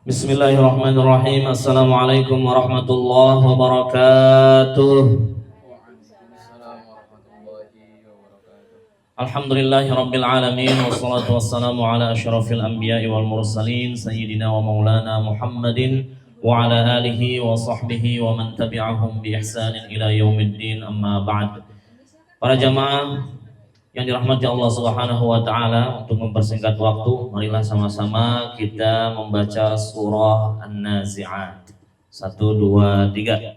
Bismillahirrahmanirrahim. Assalamualaikum warahmatullahi wabarakatuh. Alhamdulillahirabbil alamin wassalatu wassalamu ala asyrafil anbiya'i wal mursalin sayyidina wa maulana Muhammadin wa ala alihi wa sahbihi wa man tabi'ahum bi ihsanin ila yaumiddin, amma ba'd. Para jamaah yang dirahmati Allah Subhanahu wa taala, untuk mempersingkat waktu, marilah sama-sama kita membaca surah An-Nazi'at. 1 2 3.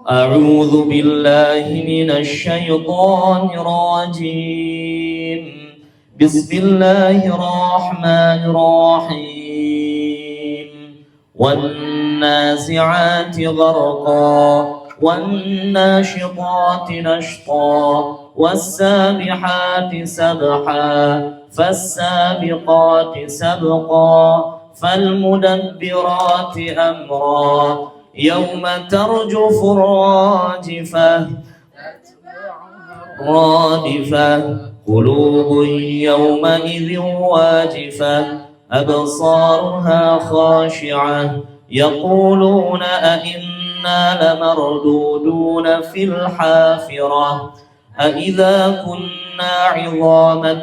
A'udzu billahi minasy syaithanir rajim. Bismillahirrahmanirrahim. Wan-nazi'ati gharqa والناشطات نشطا والسابحات سبحا فالسابقات سبقا فالمدبرات أمرا يوم ترجف الراجفة قلوب يومئذ واجفة أبصارها خاشعة يقولون لمردودون في الحافرة أإذا كنا عظاما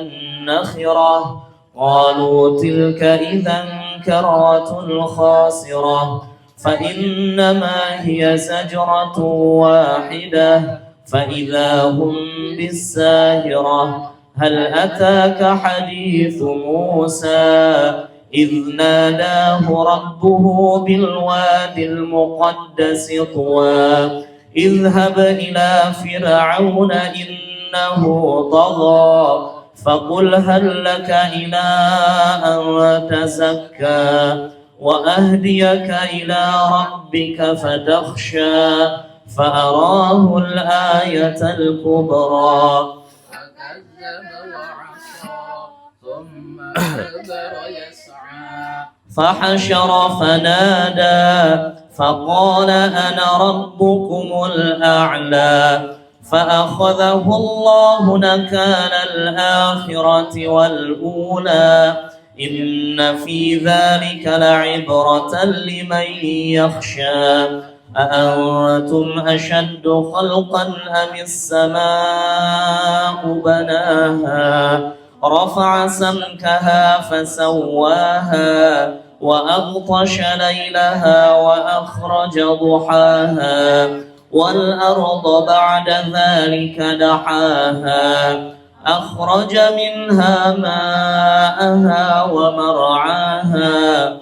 نخرة قالوا تلك إذا كرة خاسرة فإنما هي زجرة واحدة فإذا هم بالساهرة هل أتاك حديث موسى إذ ناداه ربه بالوادي المقدس طوى اذهب إلى فرعون إنه طغى فقل هل لك إلى أن تزكى وأهديك إلى ربك فتخشى فأراه الآية الكبرى فحشر فنادى فقال أنا ربكم الأعلى فأخذه الله نكال الآخرة والأولى إن في ذلك لعبرة لمن يخشى أأنتم أشد خلقا أم السماء بناها رفع سمكها فسواها وأغطش ليلها وأخرج ضحاها والأرض بعد ذلك دحاها أخرج منها ماءها ومرعاها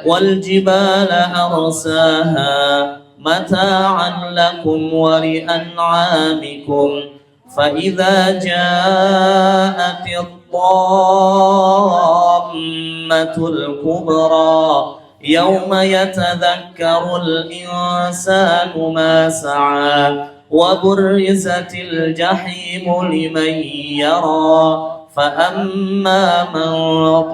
والجبال أرساها متاعا لكم ولأنعامكم فإذا جاءت الطامة الكبرى يوم يتذكر الإنسان ما سعى وبرزت الجحيم لمن يرى فأما من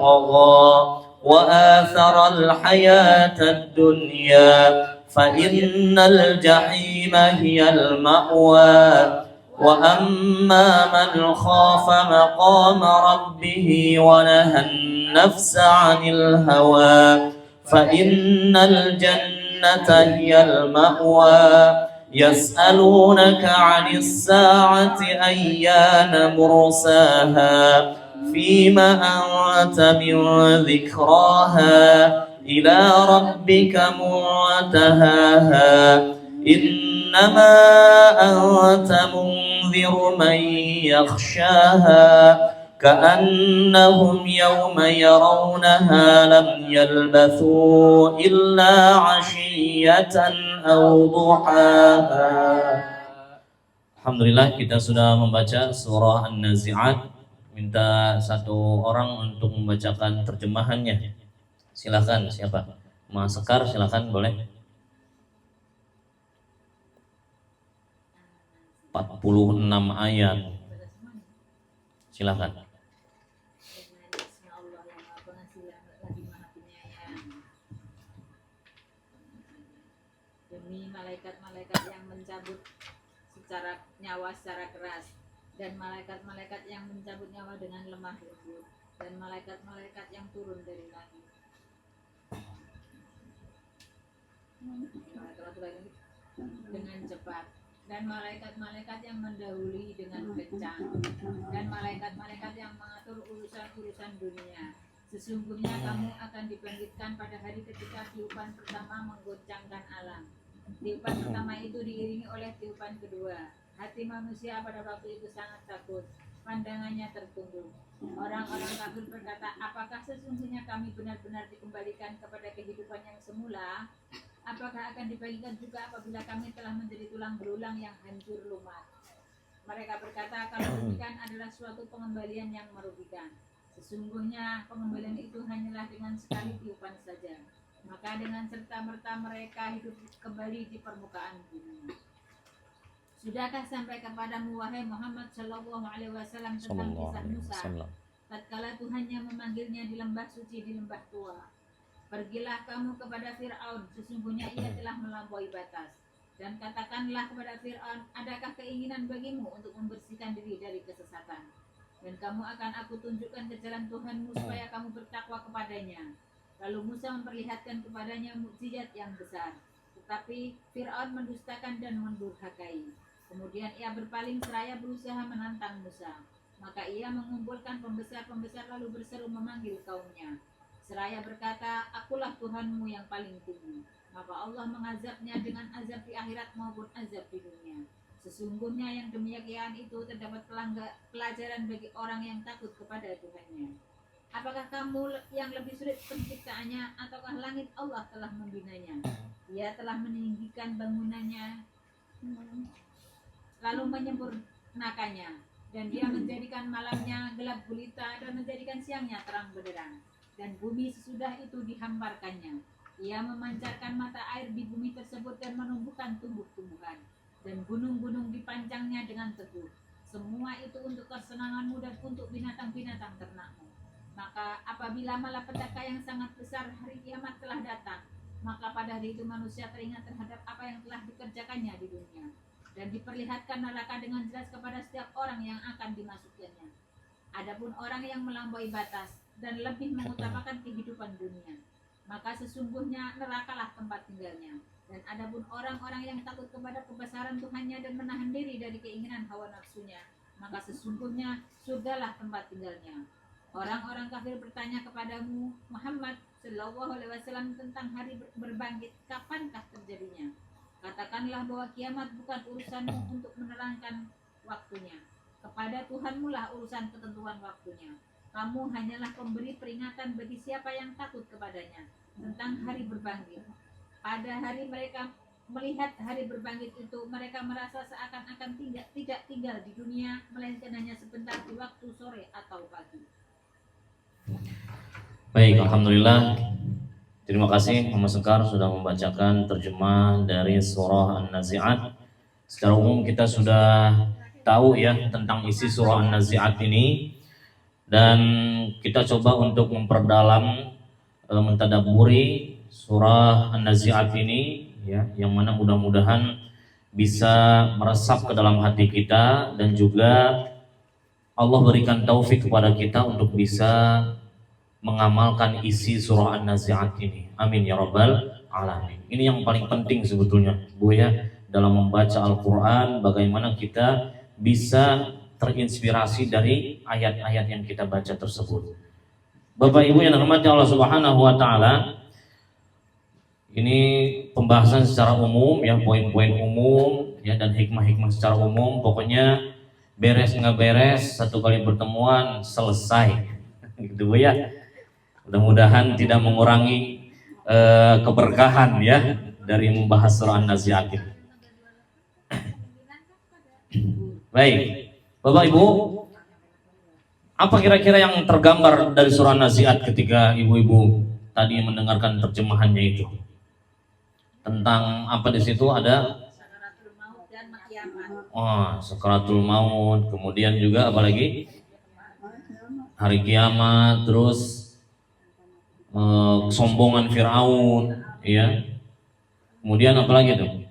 طغى وآثر الحياة الدنيا فإن الجحيم هي المأوى وأما من خاف مقام ربه ونهى النفس عن الهوى فإن الجنة هي المأوى يسألونك عن الساعة أيان مرساها فيما أنت من ذكراها إلى ربك منتهاها إنما أنت منذر من يخشاها كأنهم يوم يرونها لم يلبثوا إلا عشية أو ضحاها. Alhamdulillah, kita sudah membaca surah An-Nazi'at. Minta satu orang untuk membacakan terjemahannya. Silakan, siapa? Mas Sekar, silakan, boleh. 46 ayat. Silakan. Demi malaikat-malaikat yang mencabut nyawa secara keras dan malaikat-malaikat yang mencabut nyawa dengan lemah lembut, dan malaikat-malaikat yang turun dari langit. Dengan cepat, dan malaikat-malaikat yang mendahului dengan kencang, dan malaikat-malaikat yang mengatur urusan-urusan dunia. Sesungguhnya kamu akan dibangkitkan pada hari ketika tiupan pertama menggoncangkan alam. Tiupan pertama itu diiringi oleh tiupan kedua. Hati manusia pada waktu itu sangat takut, pandangannya tertunduk. Orang-orang kafir berkata, apakah sesungguhnya kami benar-benar dikembalikan kepada kehidupan yang semula? Apakah akan dibagikan juga apabila kami telah menjadi tulang berulang yang hancur lumat? Mereka berkata, kalau demikian adalah suatu pengembalian yang merugikan. Sesungguhnya pengembalian itu hanyalah dengan sekali tiupan saja. Maka dengan serta-merta mereka hidup kembali di permukaan bumi. Sudahkah sampai kepadamu wahai Muhammad Shallallahu Alaihi Wasallam tentang kisah Musa? Tatkala Tuhannya memanggilnya di lembah suci di lembah tua. Pergilah kamu kepada Fir'aun, sesungguhnya ia telah melampaui batas. Dan katakanlah kepada Fir'aun, adakah keinginan bagimu untuk membersihkan diri dari kesesatan? Dan kamu akan aku tunjukkan ke jalan Tuhanmu supaya kamu bertakwa kepadanya. Lalu Musa memperlihatkan kepadanya mukjizat yang besar. Tetapi Fir'aun mendustakan dan mendurhakai. Kemudian ia berpaling seraya berusaha menantang Musa. Maka ia mengumpulkan pembesar-pembesar lalu berseru memanggil kaumnya. Seraya berkata, akulah Tuhanmu yang paling tinggi. Maka Allah mengazabnya dengan azab di akhirat maupun azab di dunia. Sesungguhnya yang demikian itu terdapat pelajaran bagi orang yang takut kepada Tuhannya. Apakah kamu yang lebih sulit penciptaannya, ataukah langit Allah telah membinanya? Ia telah meninggikan bangunannya, lalu menyempurnakannya, dan dia menjadikan malamnya gelap gulita dan menjadikan siangnya terang benderang. Dan bumi sesudah itu dihamparkannya. Ia memancarkan mata air di bumi tersebut dan menumbuhkan tumbuh-tumbuhan. Dan gunung-gunung dipancangnya dengan teguh. Semua itu untuk kesenanganmu dan untuk binatang-binatang ternakmu. Maka apabila malapetaka yang sangat besar hari kiamat telah datang, maka pada hari itu manusia teringat terhadap apa yang telah dikerjakannya di dunia. Dan diperlihatkan neraka dengan jelas kepada setiap orang yang akan dimasukkannya. Adapun orang yang melampaui batas dan lebih mengutamakan kehidupan dunia, maka sesungguhnya nerakalah tempat tinggalnya. Dan adapun orang-orang yang takut kepada kebesaran Tuhannya dan menahan diri dari keinginan hawa nafsunya, maka sesungguhnya surgalah tempat tinggalnya. Orang-orang kafir bertanya kepadamu Muhammad Sallallahu Alaihi Wasallam tentang hari berbangkit, kapankah terjadinya? Katakanlah bahwa kiamat bukan urusanmu untuk menerangkan waktunya. Kepada Tuhanmu lah urusan ketentuan waktunya. Kamu hanyalah pemberi peringatan bagi siapa yang takut kepadanya tentang hari berbangkit. Pada hari mereka melihat hari berbangkit itu, mereka merasa seakan-akan tidak tinggal di dunia, melainkan hanya sebentar di waktu sore atau pagi. Baik, alhamdulillah. Terima kasih Muhammad Sekar sudah membacakan terjemah dari surah An-Nazi'at. Secara umum kita sudah tahu ya tentang isi surah An-Nazi'at ini, dan kita coba untuk memperdalam, mentadabburi surah An-Nazi'at ini ya, yang mana mudah-mudahan bisa meresap ke dalam hati kita, dan juga Allah berikan taufik kepada kita untuk bisa mengamalkan isi surah An-Nazi'at ini. Amin ya rabbal alamin. Ini yang paling penting sebetulnya Bu ya, dalam membaca Al-Quran, bagaimana kita bisa terinspirasi dari ayat-ayat yang kita baca tersebut. Bapak Ibu yang dirahmati Allah Subhanahu wa taala, ini pembahasan secara umum ya, poin-poin umum ya, dan hikmah-hikmah secara umum. Pokoknya beres nggak beres, satu kali pertemuan selesai gitu Bu ya. Mudah-mudahan tidak mengurangi keberkahan ya dari membahas surah An-Nazi'at ini. Baik, Bapak Ibu, apa kira-kira yang tergambar dari surah An-Nazi'at ketika ibu-ibu tadi mendengarkan terjemahannya itu? Tentang apa di situ ada? Sakaratul maut dan kiamat. Sakaratul maut, kemudian juga apa lagi? Hari kiamat, terus kesombongan Fir'aun ya. Kemudian apa lagi tuh?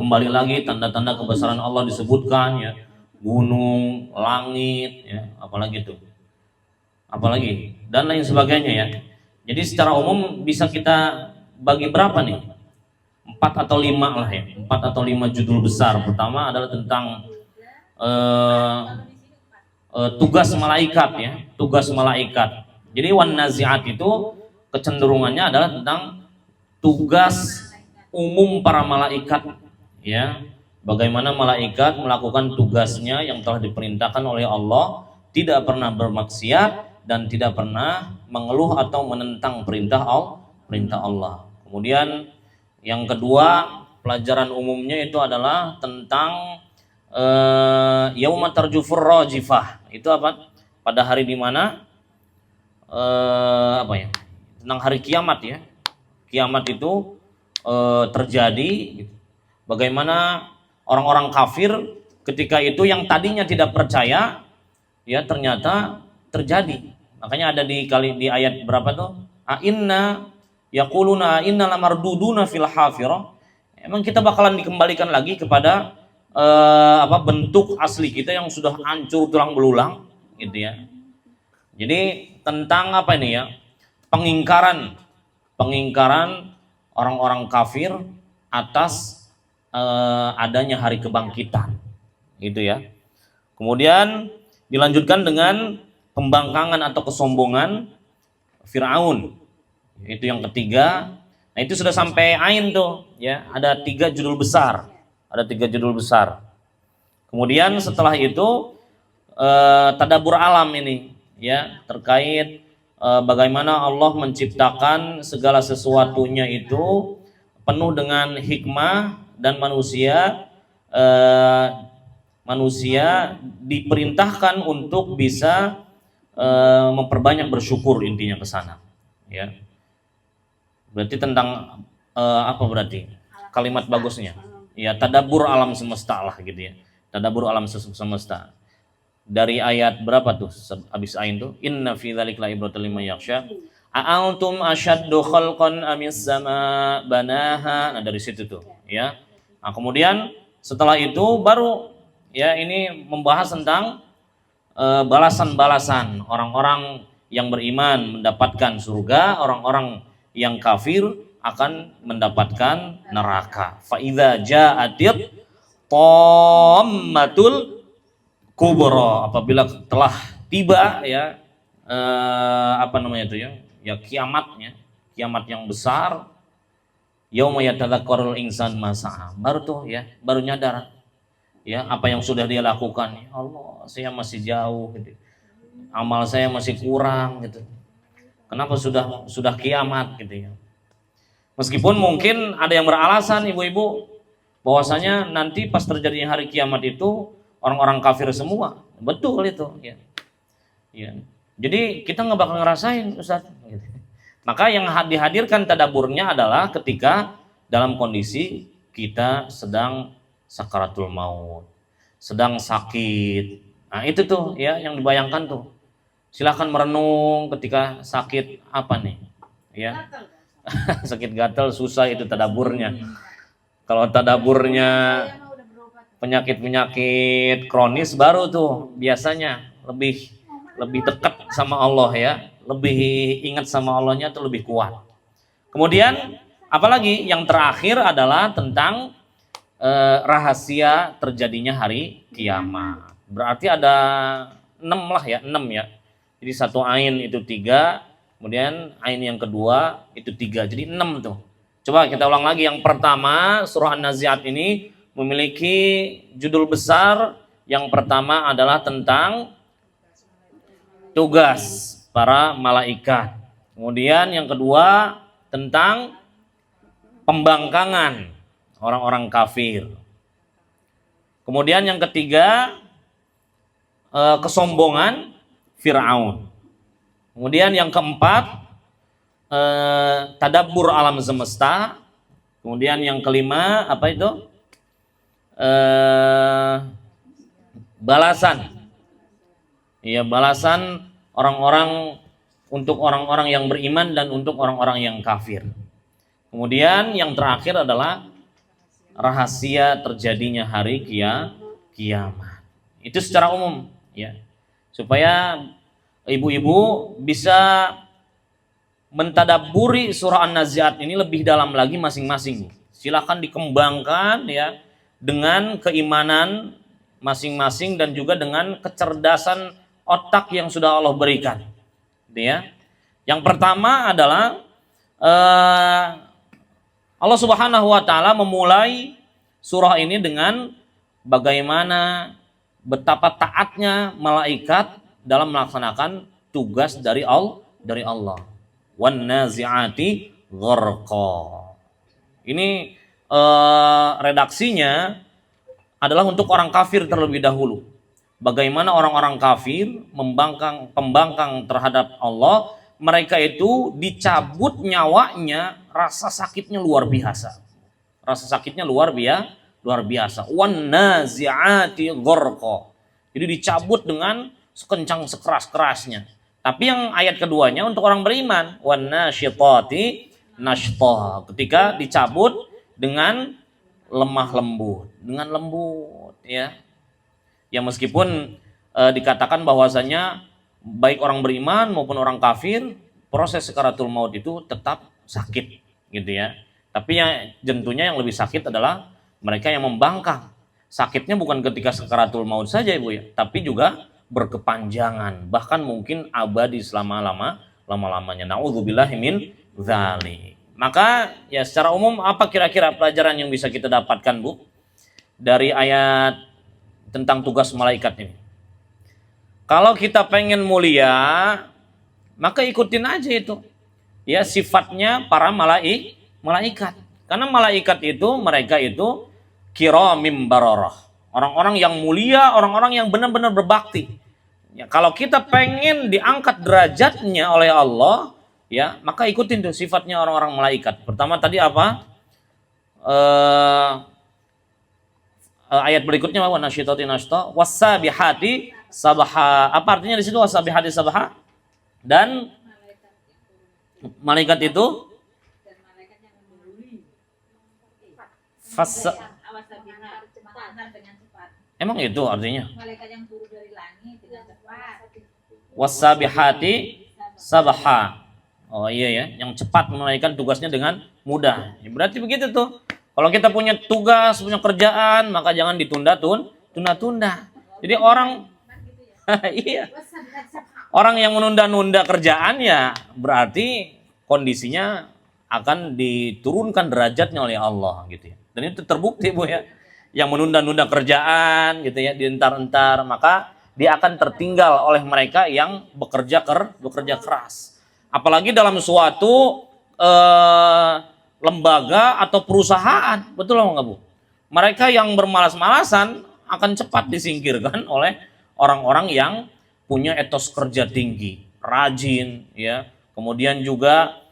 Kembali lagi tanda-tanda kebesaran Allah disebutkan ya, gunung, langit ya, apalagi tuh? apalagi dan lain sebagainya ya. Jadi secara umum bisa kita bagi berapa nih? 4 atau 5 lah ya. 4 atau 5 judul besar. Pertama adalah tentang tugas malaikat ya, tugas malaikat. Jadi wan naziat itu kecenderungannya adalah tentang tugas umum para malaikat ya. Bagaimana malaikat melakukan tugasnya yang telah diperintahkan oleh Allah, tidak pernah bermaksiat dan tidak pernah mengeluh atau menentang perintah Allah. Kemudian yang kedua, pelajaran umumnya itu adalah tentang yauma tarjufur rajifah. Itu apa? Pada hari di mana apa ya? Tentang hari kiamat ya. Kiamat itu terjadi. Bagaimana orang-orang kafir ketika itu yang tadinya tidak percaya ya ternyata terjadi. Makanya ada di ayat berapa tuh? Inna yaquluna inna lamarduduna fil hafirah. Emang kita bakalan dikembalikan lagi kepada bentuk asli kita yang sudah hancur tulang belulang gitu ya. Jadi tentang apa ini ya? Pengingkaran orang-orang kafir atas adanya hari kebangkitan gitu ya. Kemudian dilanjutkan dengan pembangkangan atau kesombongan Firaun. Itu yang ketiga. Nah, itu sudah sampai Ain tuh ya, ada 3 judul besar. Ada 3 judul besar. Kemudian setelah itu tadabbur alam ini ya, terkait bagaimana Allah menciptakan segala sesuatunya itu penuh dengan hikmah dan manusia diperintahkan untuk bisa memperbanyak bersyukur, intinya ke sana ya. Berarti tentang apa berarti kalimat bagusnya ya, tadabbur alam semesta lah gitu ya, tadabbur alam semesta. Dari ayat berapa tuh habis Ain tuh, inna fi dzalika laibratan liman yakhsha a'antum asyaddu khalqan amis sama banaha. Nah dari situ tuh ya. Nah kemudian setelah itu baru ya ini membahas tentang balasan-balasan orang-orang yang beriman mendapatkan surga, orang-orang yang kafir akan mendapatkan neraka. Fa idza ja'atit tammatul kubra, apabila telah tiba ya kiamatnya, kiamat yang besar, yauma yatadzakkarul insan ma sa'a, baru tuh ya, baru nyadar ya apa yang sudah dia lakukan. Ya Allah, saya masih jauh gitu, amal saya masih kurang gitu, kenapa sudah kiamat gitu ya. Meskipun mungkin ada yang beralasan ibu-ibu bahwasanya nanti pas terjadinya hari kiamat itu orang-orang kafir semua, betul itu ya. Ya. Jadi kita nggak bakal ngerasain Ustaz. Gitu. Maka yang dihadirkan tadaburnya adalah ketika dalam kondisi kita sedang sakaratul maut, sedang sakit. Nah itu tuh ya yang dibayangkan tuh. Silahkan merenung ketika sakit apa nih? Ya. Sakit gatal susah itu tadaburnya. Kalau tadaburnya penyakit-penyakit kronis baru tuh biasanya lebih dekat sama Allah ya, lebih ingat sama Allahnya tuh lebih kuat. Kemudian apalagi yang terakhir adalah tentang rahasia terjadinya hari kiamat. Berarti ada 6 lah ya, 6 ya. Jadi 1 ain itu 3, kemudian ain yang kedua itu 3, jadi 6 tuh. Coba kita ulang lagi. Yang pertama, surah An-Nazi'at ini memiliki judul besar. Yang pertama adalah tentang tugas para malaikat. Kemudian yang kedua tentang pembangkangan orang-orang kafir. Kemudian yang ketiga kesombongan Fir'aun. Kemudian yang keempat tadabbur alam semesta. Kemudian yang kelima apa itu? Balasan. Iya, balasan orang-orang untuk orang-orang yang beriman dan untuk orang-orang yang kafir. Kemudian yang terakhir adalah rahasia terjadinya hari kiamat. Itu secara umum ya. Supaya ibu-ibu bisa mentadabburi surah An-Nazi'at ini lebih dalam lagi masing-masing. Silahkan dikembangkan ya dengan keimanan masing-masing dan juga dengan kecerdasan otak yang sudah Allah berikan. Ya. Yang pertama adalah Allah Subhanahu wa taala memulai surah ini dengan bagaimana betapa taatnya malaikat dalam melaksanakan tugas dari Allah. Wan nazi'ati gharqa. Ini redaksinya adalah untuk orang kafir terlebih dahulu. Bagaimana orang-orang kafir pembangkang terhadap Allah, mereka itu dicabut nyawanya, rasa sakitnya luar biasa. Rasa sakitnya luar biasa. Wan nazi'ati gharqa. Jadi dicabut dengan sekencang sekeras-kerasnya. Tapi yang ayat keduanya untuk orang beriman, wan nasyitati nashta. Ketika dicabut dengan lemah lembut, ya. Ya meskipun dikatakan bahwasanya baik orang beriman maupun orang kafir, proses sakaratul maut itu tetap sakit, gitu ya. Tapi yang tentunya yang lebih sakit adalah mereka yang membangkang. Sakitnya bukan ketika sakaratul maut saja Ibu ya, tapi juga berkepanjangan, bahkan mungkin abadi selama-lamanya. Nauzubillahi min dzalik. Maka ya secara umum apa kira-kira pelajaran yang bisa kita dapatkan Bu dari ayat tentang tugas malaikat ini? Kalau kita pengen mulia, maka ikutin aja itu. Ya sifatnya para malaikat. Karena malaikat itu mereka itu kiramim bararah. Orang-orang yang mulia, orang-orang yang benar-benar berbakti. Ya, kalau kita pengen diangkat derajatnya oleh Allah, ya maka ikutin tuh sifatnya orang-orang malaikat. Pertama tadi apa? Ayat berikutnya wa nasyitati nashta wasabihati sabaha. Apa artinya di situ wasabihati sabaha? Dan malaikat itu emang itu artinya? Malaikat yang turun dari langit dengan cepat. Wasabihati sabaha. Oh iya ya, yang cepat menunaikan tugasnya dengan mudah. Ya, berarti begitu tuh. Kalau kita punya tugas, punya kerjaan, maka jangan tunda-tunda. Jadi orang iya. Orang yang menunda-nunda kerjaan ya berarti kondisinya akan diturunkan derajatnya oleh Allah gitu ya. Dan itu terbukti Bu ya. Yang menunda-nunda kerjaan gitu ya, dientar-entar, maka dia akan tertinggal oleh mereka yang bekerja keras. Apalagi dalam suatu lembaga atau perusahaan, betul nggak Bu? Mereka yang bermalas-malasan akan cepat disingkirkan oleh orang-orang yang punya etos kerja tinggi, rajin, ya, kemudian juga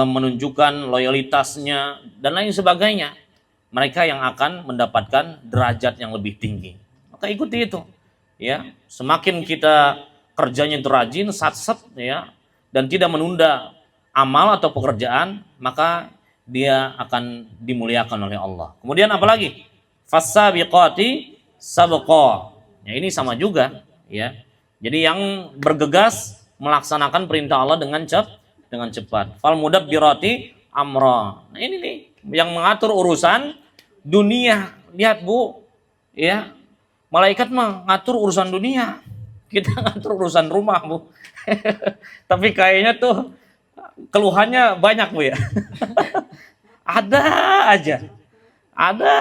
menunjukkan loyalitasnya dan lain sebagainya. Mereka yang akan mendapatkan derajat yang lebih tinggi. Maka ikuti itu, ya. Semakin kita kerjanya itu rajin, satset, ya, dan tidak menunda amal atau pekerjaan, maka dia akan dimuliakan oleh Allah. Kemudian apa lagi? Fasabiqati sabqa. Ya ini sama juga, ya. Jadi yang bergegas melaksanakan perintah Allah dengan cepat. Fal mudabbirati amra. Nah ini nih yang mengatur urusan dunia. Lihat Bu, ya. Malaikat mah ngatur urusan dunia. Kita ngatur urusan rumah Bu. Tapi kayaknya tuh keluhannya banyak Bu ya. Ada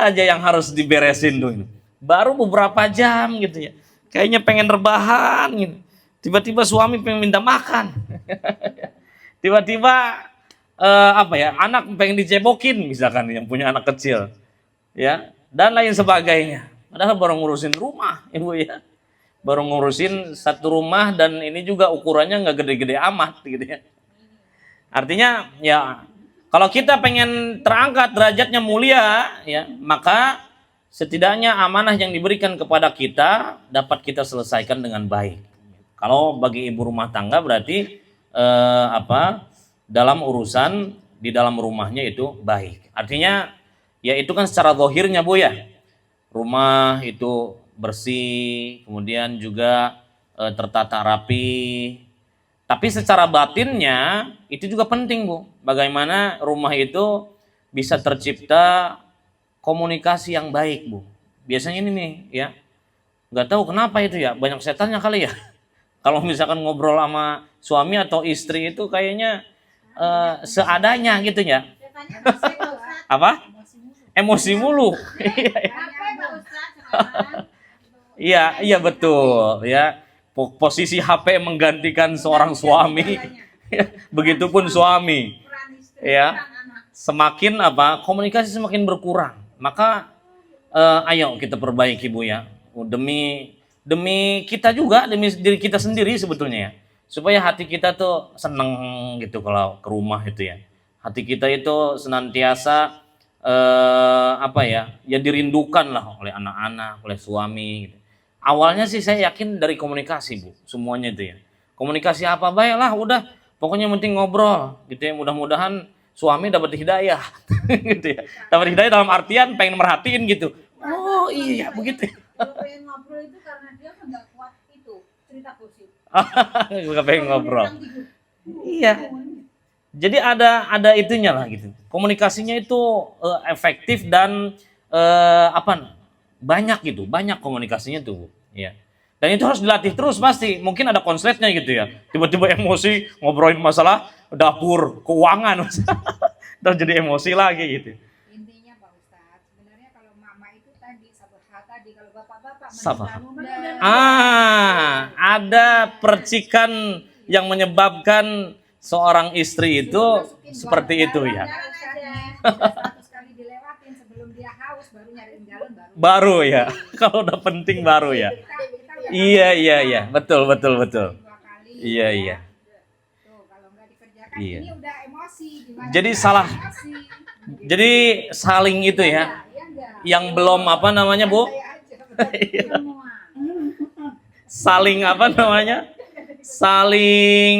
aja yang harus diberesin tuh ini. Baru beberapa jam gitu ya. Kayaknya pengen rebahan gitu. Tiba-tiba suami pengen minta makan. Tiba-tiba anak pengen dicebokin misalkan yang punya anak kecil. Ya, dan lain sebagainya. Padahal baru ngurusin rumah, Ibu ya. Baru ngurusin satu rumah dan ini juga ukurannya nggak gede-gede amat gitu ya. Artinya ya kalau kita pengen terangkat derajatnya mulia ya, maka setidaknya amanah yang diberikan kepada kita dapat kita selesaikan dengan baik. Kalau bagi ibu rumah tangga berarti dalam urusan di dalam rumahnya itu baik. Artinya ya itu kan secara zahirnya Bu ya. Rumah itu bersih, kemudian juga tertata rapi. Tapi secara batinnya itu juga penting, Bu. Bagaimana rumah itu bisa tercipta komunikasi yang baik, Bu. Biasanya ini nih, ya. Nggak tahu kenapa itu ya, banyak setannya kali ya. Kalau misalkan ngobrol sama suami atau istri itu kayaknya seadanya gitu ya. Setannya masih Pak Ustadz. Apa? Emosi mulu. Capek Pak Ustadz sekarang. Iya, iya betul ya. Posisi HP menggantikan seorang suami. Begitupun suami. Peran istri, Ya. peran anak. Semakin komunikasi semakin berkurang. Maka ayo kita perbaiki, Bu ya. Demi kita juga, demi diri kita sendiri sebetulnya ya. Supaya hati kita tuh seneng gitu kalau ke rumah itu ya. Hati kita itu senantiasa ya dirindukan lah oleh anak-anak, oleh suami gitu. Awalnya sih saya yakin dari komunikasi, Bu, semuanya itu ya. Komunikasi apa baiklah, udah pokoknya penting ngobrol gitu ya. Mudah-mudahan suami dapat hidayah gitu ya. Dapat hidayah dalam artian pengen merhatiin gitu. Oh iya begitu. Kalau pengen ngobrol itu karena dia kan nggak kuat itu cerita gosip. Gak pengen ngobrol. Orang tidur. Iya. Jadi ada itunya lah gitu. Komunikasinya itu efektif dan banyak gitu, banyak komunikasinya tuh, Bu. Ya. Dan itu harus dilatih terus pasti. Mungkin ada konsletnya gitu ya. Tiba-tiba emosi ngobrolin masalah dapur, keuangan, terus jadi emosi lagi gitu. Intinya Pak Ustadz, sebenarnya kalau mama itu tadi sabar tadi, kalau bapak-bapak Sabar. menunda. Ada percikan yang menyebabkan seorang istri itu seperti itu ya. Jalan aja. 100 kali dilewatin sebelum dia haus baru nyariin jalan baru. Baru ya. Kalau udah penting baru ya. Iya, betul. 2 kali. Iya. Tuh, kalau nggak dikerjakan Iya. ini udah emosi. Gimana Jadi cara salah. emosi? Jadi saling itu ya. Ya enggak. Yang belum apa namanya, Bu? Saya aja semua. Saling apa namanya? Saling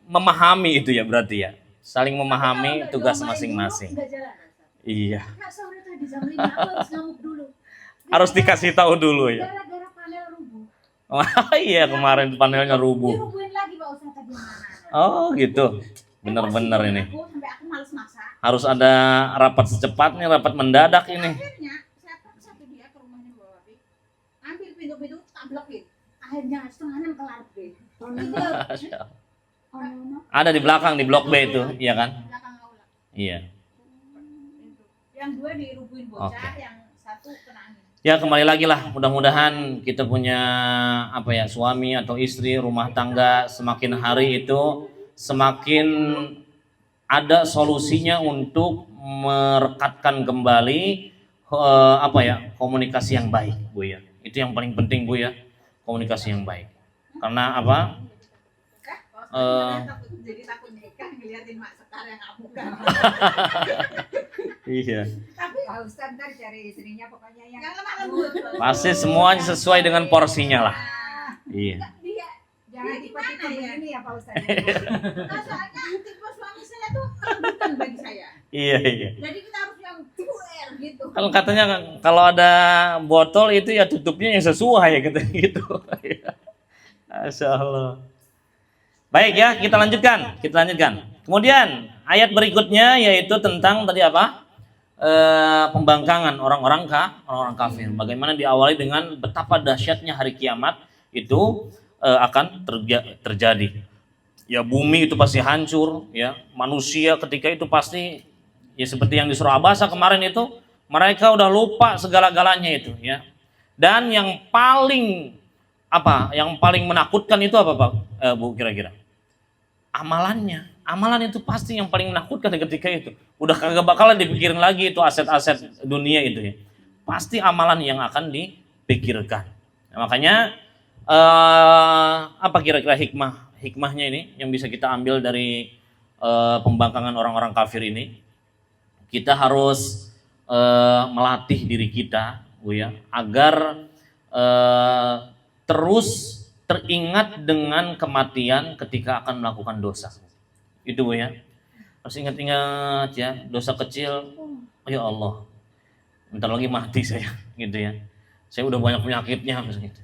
memahami itu ya berarti ya. Saling memahami tugas masing-masing. Nggak jalan, Ustaz. Iya. Kak, sore tadi jam 5 aku harus ngamuk dulu. Harus dikasih tahu dulu ya. Gara-gara panel rubuh. Wah, iya kemarin panelnya rubuh. Dirubuhin lagi Pak Ustaz tadi mana. Oh, gitu. Bener-bener ini. Sampai aku males masak. Harus ada rapat secepatnya, rapat mendadak ini. Akhirnya satu dia ke rumahnya Mbak Wapi. Ambil pintu-pintu tak blokin. Akhirnya setengah 6 kelar deh. Ada di belakang di blok B itu, iya kan? Belakang aula. Iya. Yang 2 dirubuhin bocah, Oke. yang 1 kena angin. Ya kembali lagi lah, mudah-mudahan kita punya suami atau istri rumah tangga semakin hari itu semakin ada solusinya untuk merekatkan kembali komunikasi yang baik, Bu ya. Itu yang paling penting, Bu ya, komunikasi yang baik. Karena apa? Jadi takut nikah ngeliatin mak sekar yang amukan. Iya. Tapi Pak Ustaz ntar cari istrinya pokoknya yang lemah lembut. Pasti semuanya sesuai dengan porsinya lah. Iya. Dia jangan tipe-tipe begini ya Pak Ustaz. Nah, soalnya tipe suami saya tuh rebutan bagi saya. Iya. Jadi kita harus yang cuer gitu. Kalau katanya kalau ada botol itu ya tutupnya yang sesuai ya gitu. Masya Allah. Baik ya, kita lanjutkan. Kemudian ayat berikutnya yaitu tentang tadi apa? Pembangkangan orang-orang kafir. Bagaimana diawali dengan betapa dahsyatnya hari kiamat itu akan terjadi. Ya bumi itu pasti hancur, ya manusia ketika itu pasti ya seperti yang di surah Abasa kemarin itu mereka udah lupa segala-galanya itu ya. Dan yang paling menakutkan itu apa Pak Bu kira-kira? Amalan itu pasti yang paling menakutkan ketika itu. Udah kagak bakalan dipikirin lagi itu aset-aset dunia itu ya. Pasti amalan yang akan dipikirkan. Nah, makanya apa kira-kira hikmahnya ini yang bisa kita ambil dari pembangkangan orang-orang kafir ini? Kita harus melatih diri kita, Bu ya, agar terus teringat dengan kematian ketika akan melakukan dosa. Itu Bu ya. Harus ingat-ingat ya, dosa kecil. Oh ya Allah. Bentar lagi mati saya gitu ya. Saya udah banyak penyakitnya gitu.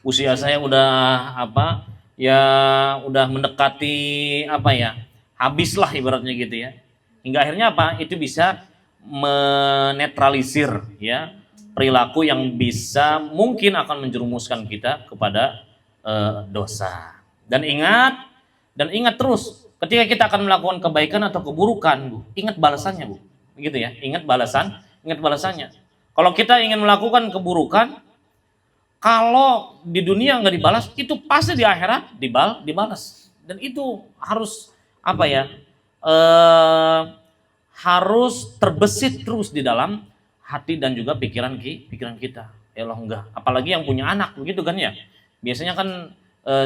usia saya udah apa ya, udah mendekati apa ya, habislah ibaratnya gitu ya. Hingga akhirnya apa? Itu bisa menetralisir ya perilaku yang bisa mungkin akan menjerumuskan kita kepada dosa. Dan ingat terus ketika kita akan melakukan kebaikan atau keburukan, Bu, ingat balasannya, Bu. Begitu ya. Ingat balasannya. Kalau kita ingin melakukan keburukan, kalau di dunia nggak dibalas, itu pasti di akhirat dibalas. Dan itu harus apa ya? Harus terbesit terus di dalam hati dan juga pikiran kita. Ya Allah, enggak. Apalagi yang punya anak begitu kan ya. Biasanya kan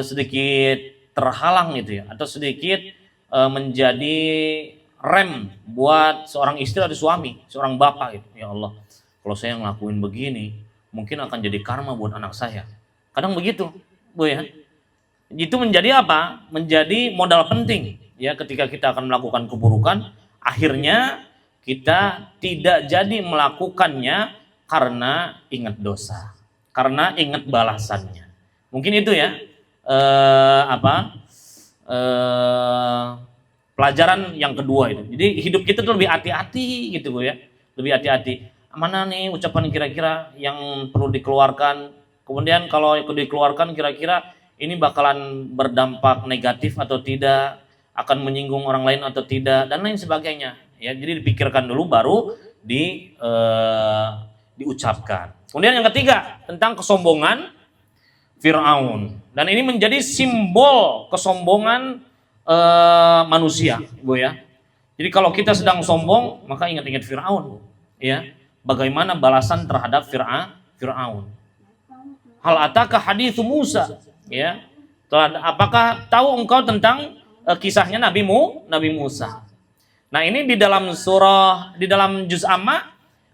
sedikit terhalang gitu ya, atau sedikit menjadi rem buat seorang istri atau suami, seorang bapak gitu. Ya Allah, kalau saya ngelakuin begini, mungkin akan jadi karma buat anak saya. Kadang begitu, Bu ya. Itu menjadi apa? Menjadi modal penting ya ketika kita akan melakukan keburukan, akhirnya kita tidak jadi melakukannya karena ingat dosa, karena ingat balasannya. Mungkin itu ya pelajaran yang kedua itu. Jadi hidup kita tuh lebih hati-hati gitu, Bu ya. Lebih hati-hati. Mana nih ucapan kira-kira yang perlu dikeluarkan? Kemudian kalau dikeluarkan kira-kira ini bakalan berdampak negatif atau tidak, akan menyinggung orang lain atau tidak, dan lain sebagainya. Ya, jadi dipikirkan dulu baru diucapkan. Kemudian yang ketiga tentang kesombongan Fir'aun. Dan ini menjadi simbol kesombongan manusia, Bu ya. Jadi kalau kita sedang sombong, maka ingat-ingat Fir'aun, ya. Bagaimana balasan terhadap Fir'aun? Hal ataka hadithu Musa, ya. Apakah tahu engkau tentang kisahnya Nabi Musa? Nah, ini di dalam juz Amma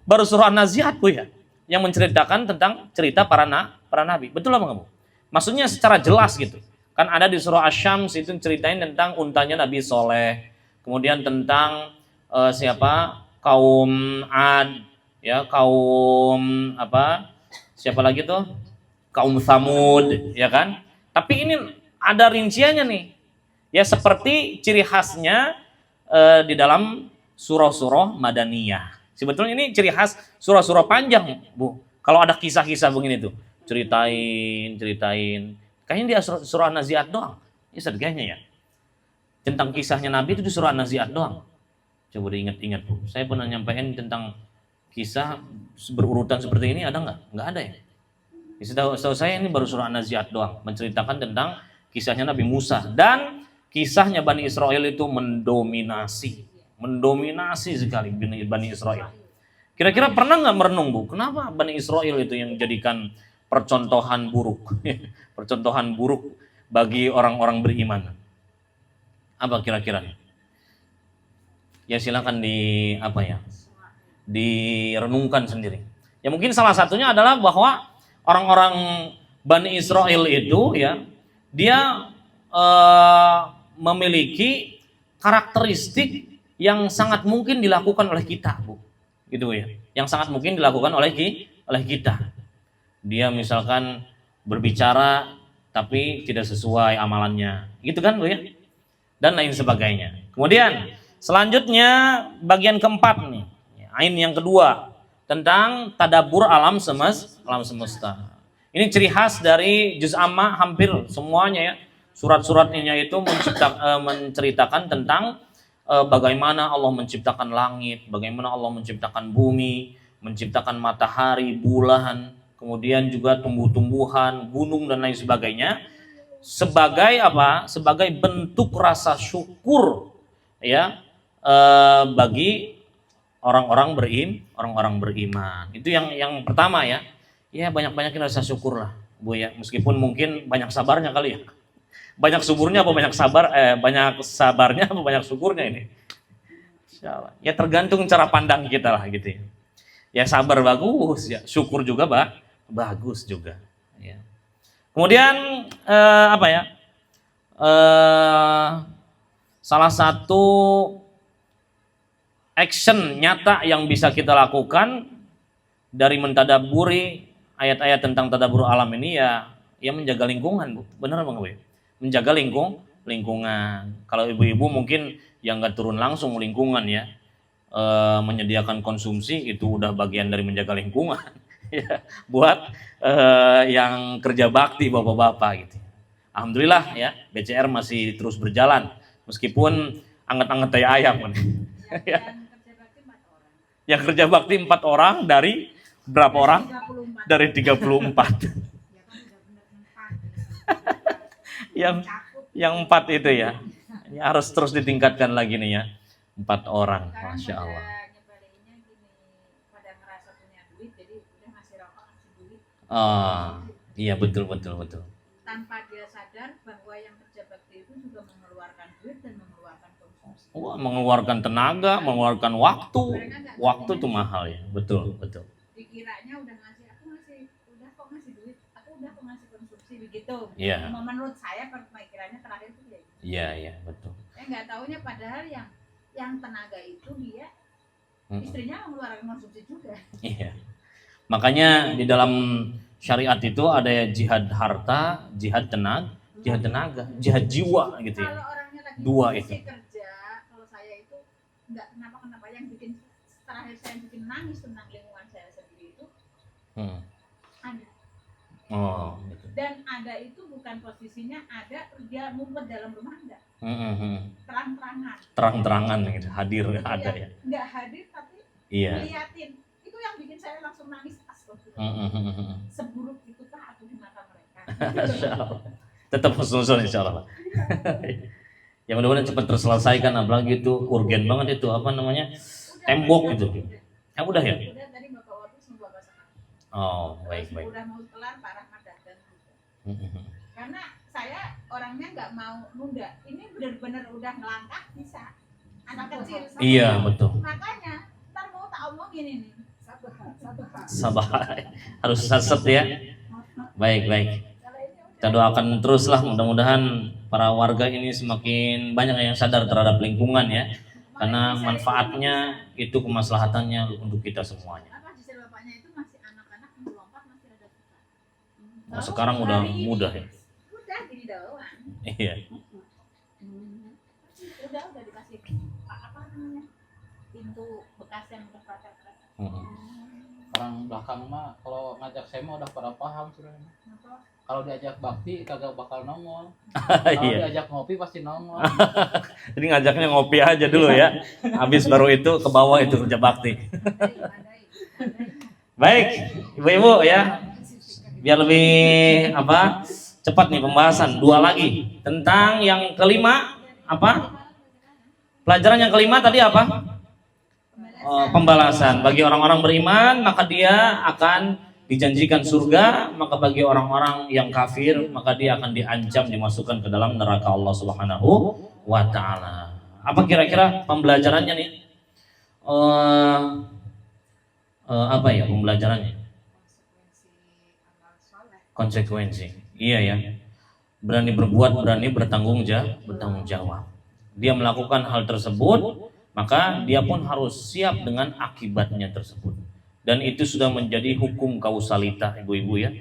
baru surah An-Nazi'at, Bu ya, yang menceritakan tentang cerita para nabi. Betul apa enggak, Bu? Maksudnya secara jelas gitu. Kan ada di surah Asy-Syams itu ceritain tentang untanya Nabi Soleh. Kemudian tentang kaum Ad, ya, kaum siapa lagi tuh? Kaum Tsamud, ya kan? Tapi ini ada rinciannya nih. Ya, seperti ciri khasnya di dalam surah-surah Madaniyah. Sebetulnya ini ciri khas surah-surah panjang, Bu. Kalau ada kisah-kisah begini tuh, ceritain. Kayaknya di surah An-Nazi'at doang. Ini kayaknya ya. Tentang kisahnya Nabi itu di surah An-Nazi'at doang. Coba diingat-ingat, Bu. Saya pernah nyampein tentang kisah berurutan seperti ini, ada nggak? Nggak ada ya. Setahu saya ini baru surah An-Nazi'at doang, menceritakan tentang kisahnya Nabi Musa, dan kisahnya Bani Israel itu mendominasi sekali Bani Israel. Kira-kira pernah nggak merenung, Bu, kenapa Bani Israel itu yang dijadikan percontohan buruk bagi orang-orang beriman? Apa kira-kira? Ya silakan direnungkan sendiri. Ya mungkin salah satunya adalah bahwa orang-orang Bani Israel itu ya, dia memiliki karakteristik yang sangat mungkin dilakukan oleh kita, Bu. Gitu ya. Yang sangat mungkin dilakukan oleh kita. Dia misalkan berbicara tapi tidak sesuai amalannya. Gitu kan, Bu ya? Dan lain sebagainya. Kemudian selanjutnya bagian keempat nih. Ain yang kedua tentang tadabbur alam semesta. Ini ciri khas dari juz Amma, hampir semuanya ya. Surat-suratnya itu menceritakan tentang bagaimana Allah menciptakan langit, bagaimana Allah menciptakan bumi, menciptakan matahari, bulan, kemudian juga tumbuh-tumbuhan, gunung dan lain sebagainya. Sebagai apa? Sebagai bentuk rasa syukur ya bagi orang-orang beriman. Itu yang pertama ya. Ya banyak-banyakin rasa syukur lah, Bu ya. Meskipun mungkin banyak sabarnya kali ya. Banyak syukurnya apa banyak sabarnya apa banyak syukurnya ini. Insyaallah. Ya tergantung cara pandang kita lah gitu ya. Ya sabar bagus ya, syukur juga bagus juga ya. Kemudian salah satu action nyata yang bisa kita lakukan dari mentadabburi ayat-ayat tentang tadabbur alam ini ya ya menjaga lingkungan, Bu. Benar Bang Bu? Menjaga lingkungan. Kalau ibu-ibu mungkin yang nggak turun langsung lingkungan ya, menyediakan konsumsi itu udah bagian dari menjaga lingkungan. Ya, buat yang kerja bakti bapak-bapak gitu. Alhamdulillah ya, BCR masih terus berjalan meskipun anget-anget kayak ayam kan. Yang kerja bakti 4 orang dari berapa orang? Dari 34. yang 4 itu ya. Ini harus terus ditingkatkan lagi nih ya. 4 orang, Masya Allah. Iya betul. Tanpa dia sadar bahwa yang kerja bakti itu juga mengeluarkan duit dan mengeluarkan konsumsi. Wah, mengeluarkan tenaga, mengeluarkan waktu. Waktu itu mahal ya, betul. Dikiranya udah ngasih, udah kok ngasih duit, aku udah kok ngasih konsumsi begitu. Iya. Menurut saya pemikirannya terakhir itu ya. Iya, betul. Nggak taunya padahal yang tenaga itu dia istrinya mengeluarkan konsumsi juga. Iya. Makanya di dalam syariat itu ada jihad harta, jihad tenaga, jihad jiwa gitu ya. Kalau orangnya lagi 2 itu. Kerja, kalau saya itu nggak kenapa yang bikin terakhir saya bikin nangis tentang lingkungan saya sendiri itu ada. Oh, gitu. Dan ada itu bukan posisinya ada dia ngumpet dalam rumah enggak. Terang-terangan gitu, hadir itu ada ya. Enggak hadir tapi ngeliatin. Itu yang bikin saya langsung nangis. Seburuk itukah aku di mata mereka. Tetap husnuzon insyaallah. Ya mudah-mudahan cepat terselesaikan, apalagi itu urgen banget itu tembok gitu. Udah ya? Udah tadi Bapak waktu semua Bapak sekarang. Oh, baik. Udah mau kelar Pak Rahmat datang juga. Karena saya orangnya nggak mau nunda. Ini benar-benar udah ngelangkah bisa. Anak kecil. Iya, betul. Makanya ntar mau tak omongin ini. Sabar. Harus saset ya. Baik. Kita doakan teruslah, mudah-mudahan para warga ini semakin banyak yang sadar terhadap lingkungan ya. Karena manfaatnya itu kemaslahatannya untuk kita semuanya. Bapaknya itu masih anak-anak melompat masih ada suka. Sekarang udah mudah ya. Udah gini doang. Iya. Udah dikasih pintu bekas yang terpakai. Orang belakang mah kalau ngajak saya mah udah pada paham sebenarnya. Kalau diajak bakti kagak bakal nongol. Kalau diajak ngopi pasti nongol. Jadi ngajaknya ngopi aja dulu ya. Habis baru itu ke bawah itu kerja bakti. Baik, ibu-ibu ya. Biar lebih cepat nih pembahasan. 2 lagi tentang yang kelima Pelajaran yang kelima tadi apa? Pembalasan bagi orang-orang beriman, maka dia akan dijanjikan surga, maka bagi orang-orang yang kafir maka dia akan diancam dimasukkan ke dalam neraka Allah Subhanahu wa taala. Apa kira-kira pembelajarannya nih? Pembelajarannya? Konsekuensi. Iya ya. Berani berbuat, berani bertanggung jawab. Dia melakukan hal tersebut, maka dia pun harus siap dengan akibatnya tersebut. Dan itu sudah menjadi hukum kausalita, ibu-ibu ya.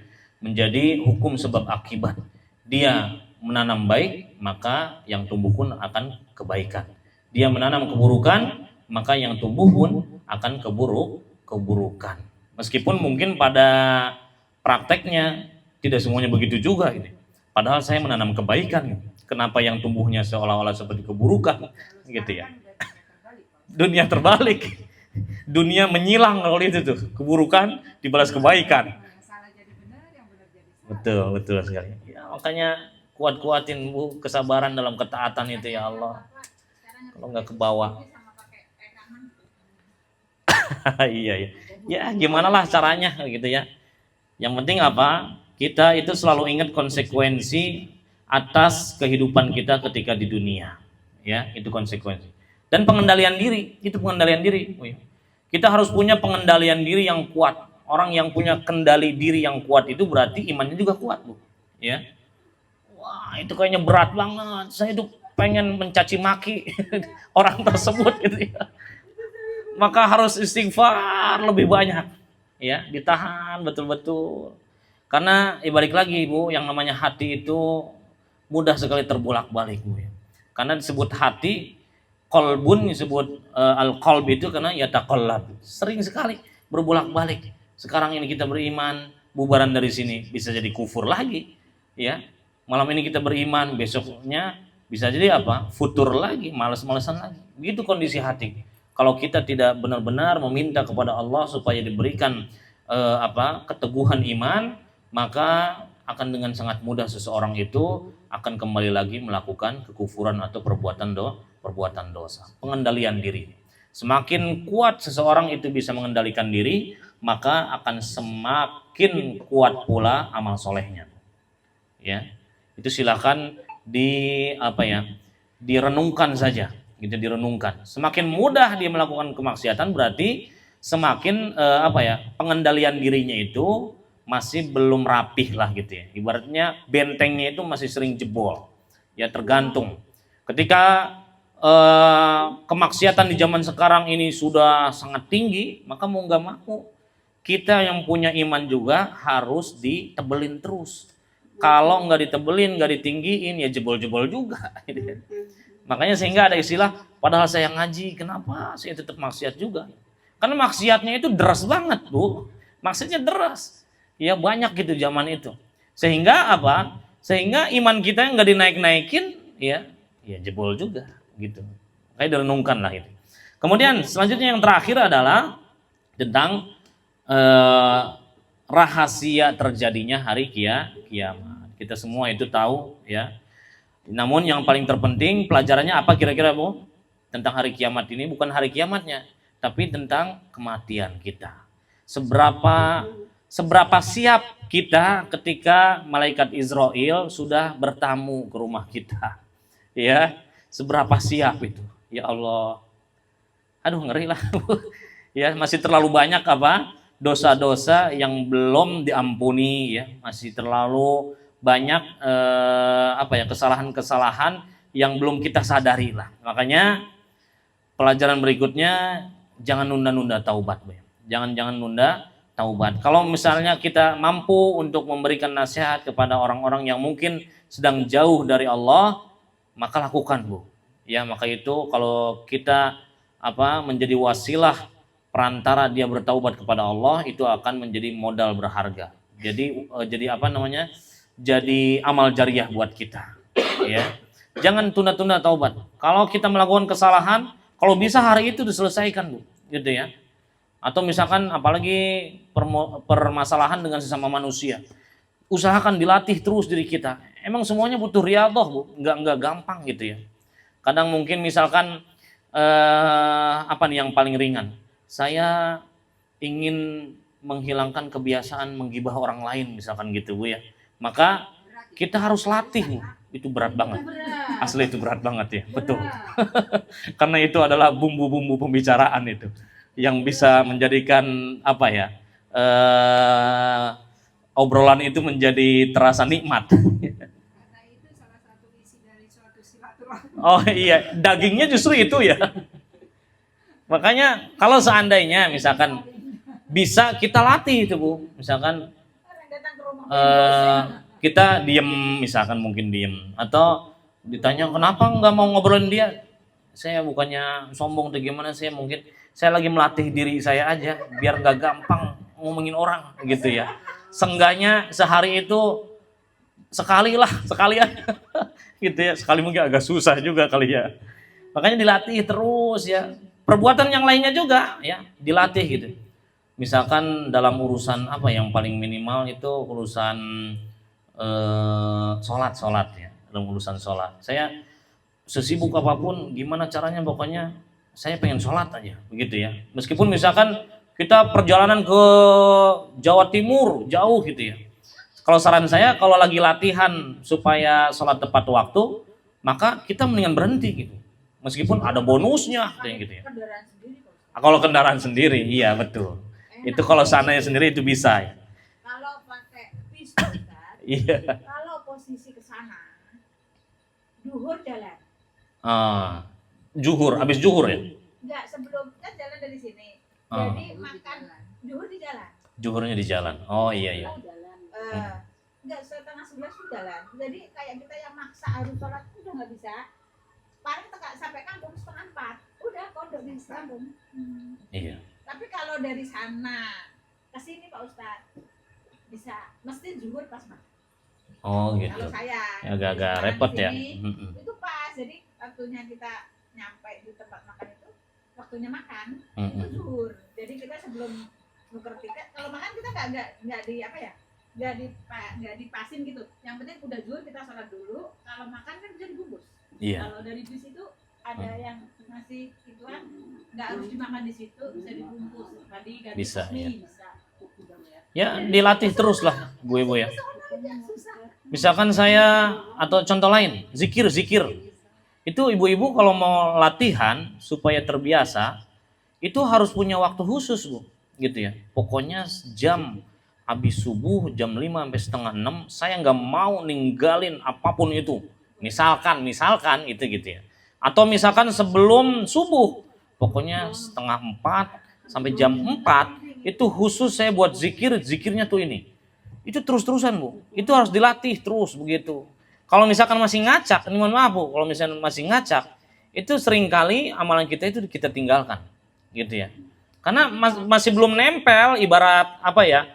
Menjadi hukum sebab akibat. Dia menanam baik, maka yang tumbuh pun akan kebaikan. Dia menanam keburukan, maka yang tumbuh pun akan keburukan. Meskipun mungkin pada prakteknya tidak semuanya begitu juga gitu. Padahal saya menanam kebaikan. Kenapa yang tumbuhnya seolah-olah seperti keburukan gitu ya. Dunia terbalik. Dunia menyilang kalau itu tuh, keburukan dibalas kebaikan. Betul sekali. Ya, makanya kuat-kuatin Bu kesabaran dalam ketaatan itu ya Allah. Kalau nggak ke bawah. Iya. Ya gimana lah caranya gitu ya. Yang penting kita itu selalu ingat konsekuensi atas kehidupan kita ketika di dunia. Ya, itu konsekuensi. Dan pengendalian diri, itu pengendalian diri. Kita harus punya pengendalian diri yang kuat. Orang yang punya kendali diri yang kuat itu berarti imannya juga kuat, Bu. Ya. Wah, itu kayaknya berat banget. Saya itu pengen mencaci maki orang tersebut gitu ya. Maka harus istighfar lebih banyak. Ya, ditahan betul-betul. Karena balik lagi Bu, yang namanya hati itu mudah sekali terbolak-balik Bu ya. Karena disebut hati, kolbun disebut al-qalb itu karena yataqallab. Sering sekali berbolak-balik. Sekarang ini kita beriman, bubaran dari sini bisa jadi kufur lagi, ya. Malam ini kita beriman, besoknya bisa jadi apa? Futur lagi, malas-malasan lagi. Begitu kondisi hati. Kalau kita tidak benar-benar meminta kepada Allah supaya diberikan keteguhan iman, maka akan dengan sangat mudah seseorang itu akan kembali lagi melakukan kekufuran atau perbuatan dosa. Pengendalian diri. Semakin kuat seseorang itu bisa mengendalikan diri, maka akan semakin kuat pula amal solehnya. Ya, itu silakan direnungkan saja, gitu, direnungkan. Semakin mudah dia melakukan kemaksiatan berarti semakin pengendalian dirinya itu masih belum rapih lah gitu ya. Ibaratnya bentengnya itu masih sering jebol. Ya tergantung. Ketika kemaksiatan di zaman sekarang ini sudah sangat tinggi, maka mau nggak mau kita yang punya iman juga harus ditebelin terus. Kalau nggak ditebelin, nggak ditinggiin, ya jebol-jebol juga. Makanya sehingga ada istilah, padahal saya ngaji, kenapa saya tetap maksiat juga? Karena maksiatnya itu deras banget Bu. Maksudnya deras. Ya banyak gitu zaman itu. Sehingga apa? Sehingga iman kita yang nggak dinaik-naikin, ya jebol juga gitu. Kayak direnungkan lah itu. Kemudian selanjutnya yang terakhir adalah tentang rahasia terjadinya hari kiamat. Kita semua itu tahu ya. Namun yang paling terpenting pelajarannya apa kira-kira Bu? Tentang hari kiamat ini bukan hari kiamatnya, tapi tentang kematian kita. Seberapa siap kita ketika malaikat Israel sudah bertamu ke rumah kita. Ya, seberapa siap itu? Ya Allah. Aduh, ngeri lah. Ya, masih terlalu banyak dosa-dosa yang belum diampuni ya, masih terlalu banyak kesalahan-kesalahan yang belum kita sadari lah. Makanya pelajaran berikutnya jangan nunda-nunda taubat, jangan nunda taubat. Kalau misalnya kita mampu untuk memberikan nasihat kepada orang-orang yang mungkin sedang jauh dari Allah, maka lakukan Bu. Ya, maka itu kalau kita menjadi wasilah perantara dia bertaubat kepada Allah, itu akan menjadi modal berharga. Jadi jadi amal jariah buat kita. Ya. Jangan tunda-tunda taubat. Kalau kita melakukan kesalahan, kalau bisa hari itu diselesaikan Bu, gitu ya. Atau misalkan apalagi permasalahan dengan sesama manusia, usahakan dilatih terus diri kita. Emang semuanya butuh riyadhah Bu, nggak gampang gitu ya. Kadang mungkin misalkan yang paling ringan, saya ingin menghilangkan kebiasaan menggibah orang lain misalkan gitu Bu ya. Maka kita harus latih Bu. Itu berat banget. Asli itu berat banget ya, betul. Karena itu adalah bumbu-bumbu pembicaraan itu yang bisa menjadikan obrolan itu menjadi terasa nikmat. Karena itu salah satu isi dari suatu silaturahmi. Oh iya, dagingnya justru itu ya. Makanya kalau seandainya misalkan bisa kita latih itu Bu, misalkan kita diem, misalkan mungkin diem, atau ditanya kenapa nggak mau ngobrolin dia, saya bukannya sombong atau gimana, saya lagi melatih diri saya aja biar nggak gampang ngomongin orang gitu ya. Seenggaknya sehari itu sekalian gitu ya, sekali mungkin agak susah juga kali ya. Makanya dilatih terus ya. Perbuatan yang lainnya juga ya dilatih gitu. Misalkan dalam urusan yang paling minimal itu urusan sholat ya. Dalam urusan sholat, saya sesibuk apapun gimana caranya pokoknya saya pengen sholat aja begitu ya. Meskipun misalkan kita perjalanan ke Jawa Timur jauh gitu ya. Kalau saran saya kalau lagi latihan supaya sholat tepat waktu, maka kita mendingan berhenti gitu. Meskipun ada bonusnya gitu ya. Kalau kendaraan sendiri, iya betul. Itu kalau sananya sendiri itu bisa ya. Kalau pakai bis kan, iya. kalau posisi ke sana, zuhur jalan. Zuhur, habis zuhur ya? Enggak, sebelum kan jalan dari sini. Jadi makan zuhur di jalan. Zuhurnya di jalan. Oh iya. Enggak, setengah 11 sudah lah. Jadi kayak kita yang maksa harus sholat udah nggak bisa. Paling sampai kampung setengah 4 udah kodok di kampung. Iya. Tapi kalau dari sana ke sini Pak Ustadz bisa mesti zuhur pas makan. Oh gitu. Kalau saya Agak-agak dari repot ya. sini, itu pas. Jadi waktunya kita nyampe di tempat makan itu waktunya makan itu zuhur. Jadi kita sebelum nuker tiket, kalau makan kita nggak di apa ya, nggak dipasin gitu. Yang penting udah zuhur kita sholat dulu. Kalau makan kan bisa dibungkus. Iya. Kalau dari bis itu ada yang ngasih ituan, nggak harus dimakan di situ, bisa dibungkus. Tadi ganti Bisa, mie, ya. bisa. Ya dilatih terus lah Bu Ibu ya. Susah. Misalkan saya atau contoh lain, zikir. Itu ibu-ibu kalau mau latihan supaya terbiasa, itu harus punya waktu khusus Bu, gitu ya. Pokoknya jam habis subuh jam 5 sampai setengah 6 saya nggak mau ninggalin apapun itu. Misalkan itu gitu ya. Atau misalkan sebelum subuh, pokoknya setengah 4 sampai jam 4 itu khusus saya buat zikirnya tuh ini. Itu terus-terusan Bu, itu harus dilatih terus begitu. Kalau misalkan masih ngacak, ini mohon maaf Bu, kalau misalkan masih ngacak, itu seringkali amalan kita itu kita tinggalkan, gitu ya. Karena masih belum nempel, ibarat apa ya,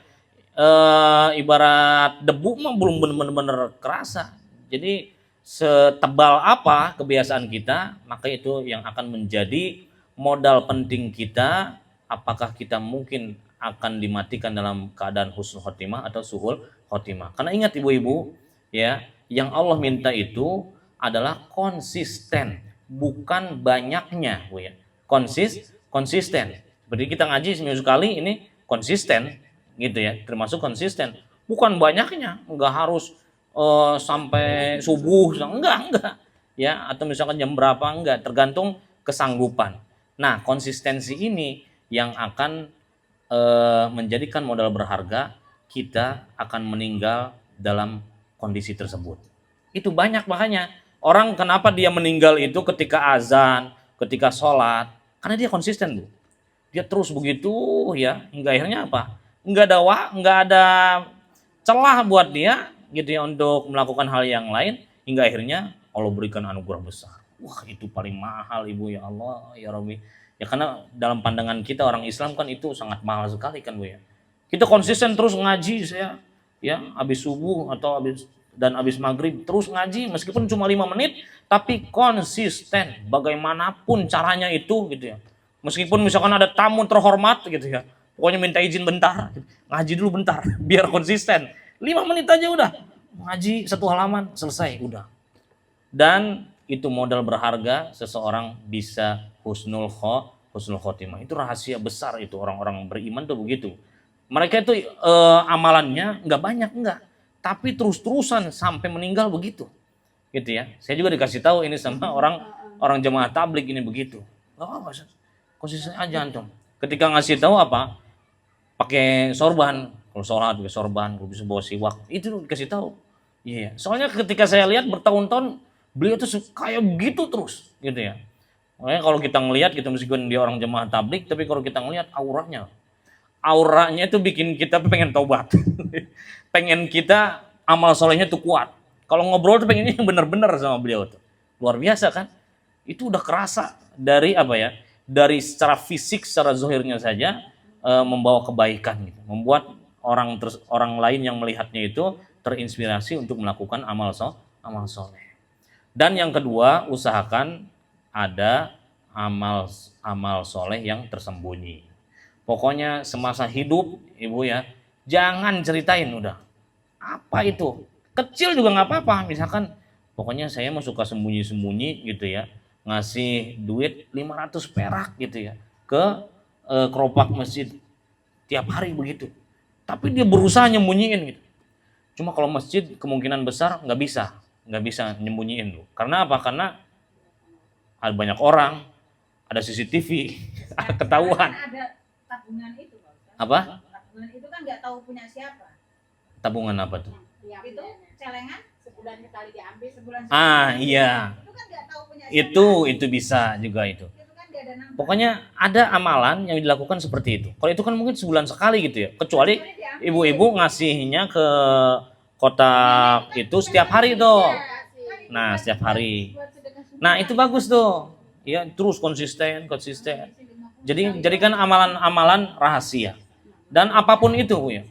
ibarat debu mah belum benar-benar kerasa. Jadi setebal apa kebiasaan kita, maka itu yang akan menjadi modal penting kita. Apakah kita mungkin akan dimatikan dalam keadaan husnul khotimah atau suhul khotimah. Karena ingat ibu-ibu ya, yang Allah minta itu adalah konsisten, bukan banyaknya Bu ya. Konsisten. Seperti kita ngaji seminggu sekali ini konsisten gitu ya, termasuk konsisten. Bukan banyaknya, enggak harus sampai subuh, enggak. Ya, atau misalkan jam berapa enggak, tergantung kesanggupan. Nah, konsistensi ini yang akan menjadikan modal berharga kita akan meninggal dalam kondisi tersebut. Itu banyak makanya orang kenapa dia meninggal itu ketika azan, ketika sholat, karena dia konsisten Bu. Dia terus begitu ya, hingga akhirnya apa? Enggak ada celah buat dia gitu ya untuk melakukan hal yang lain, hingga akhirnya Allah berikan anugerah besar. Wah, itu paling mahal Ibu, ya Allah ya Rabbi. Ya karena dalam pandangan kita orang Islam kan itu sangat mahal sekali kan Bu ya. Kita konsisten terus ngaji saya ya, habis subuh atau habis maghrib terus ngaji meskipun cuma 5 menit tapi konsisten bagaimanapun caranya itu gitu ya. Meskipun misalkan ada tamu terhormat gitu ya, pokoknya minta izin bentar, ngaji dulu bentar biar konsisten. 5 menit aja udah ngaji 1 halaman selesai udah. Dan itu modal berharga seseorang bisa husnul khotimah. Itu rahasia besar itu orang-orang beriman tuh begitu. Mereka itu amalannya nggak banyak enggak, tapi terus-terusan sampai meninggal begitu. Gitu ya. Saya juga dikasih tahu ini sama orang jemaah tabligh ini begitu. Enggak apa-apa, konsisten aja antum. Ketika ngasih tahu apa? Pakai sorban, kalau sholat pakai sorban, kalau bisa bawa siwak. Itu dikasih tahu. Iya, soalnya ketika saya lihat bertahun-tahun beliau tuh kayak begitu terus, gitu ya. Makanya kalau kita ngelihat gitu meskipun dia orang jemaah tabligh, tapi kalau kita ngelihat auranya itu bikin kita pengen taubat. Pengen kita amal solehnya tuh kuat. Kalau ngobrol tuh pengennya yang benar-benar sama beliau tuh. Luar biasa kan? Itu udah kerasa dari apa ya? Dari secara fisik, secara zahirnya saja membawa kebaikan gitu. Membuat orang lain yang melihatnya itu terinspirasi untuk melakukan amal soleh. Dan yang kedua, usahakan ada amal soleh yang tersembunyi. Pokoknya semasa hidup Ibu ya, jangan ceritain udah. Apa itu? Kecil juga nggak apa-apa. Misalkan pokoknya saya mau suka sembunyi-sembunyi gitu ya, ngasih duit 500 perak gitu ya ke keropak masjid tiap hari begitu. Tapi dia berusaha nyembunyiin gitu. Cuma kalau masjid kemungkinan besar nggak bisa nyembunyiin lu. Karena apa? Karena ada banyak orang, ada CCTV, ketahuan. Ada tabungan itu Pak Ustaz. Apa? Tabungan itu kan nggak tahu punya siapa. Tabungan apa tuh? Itu celengan sebulan sekali diambil, sebulan sekali. Iya. Itu kan nggak tahu punya siapa. Itu bisa juga itu. Itu kan nggak ada nama. Pokoknya ada amalan yang dilakukan seperti itu. Kalau itu kan mungkin sebulan sekali gitu ya. Kecuali ibu-ibu ngasihnya ke kotak itu setiap hari tuh. Nah, setiap hari. Nah, itu bagus tuh. Ya, terus konsisten. Jadi jadikan amalan-amalan rahasia. Dan apapun itu, Bu ya.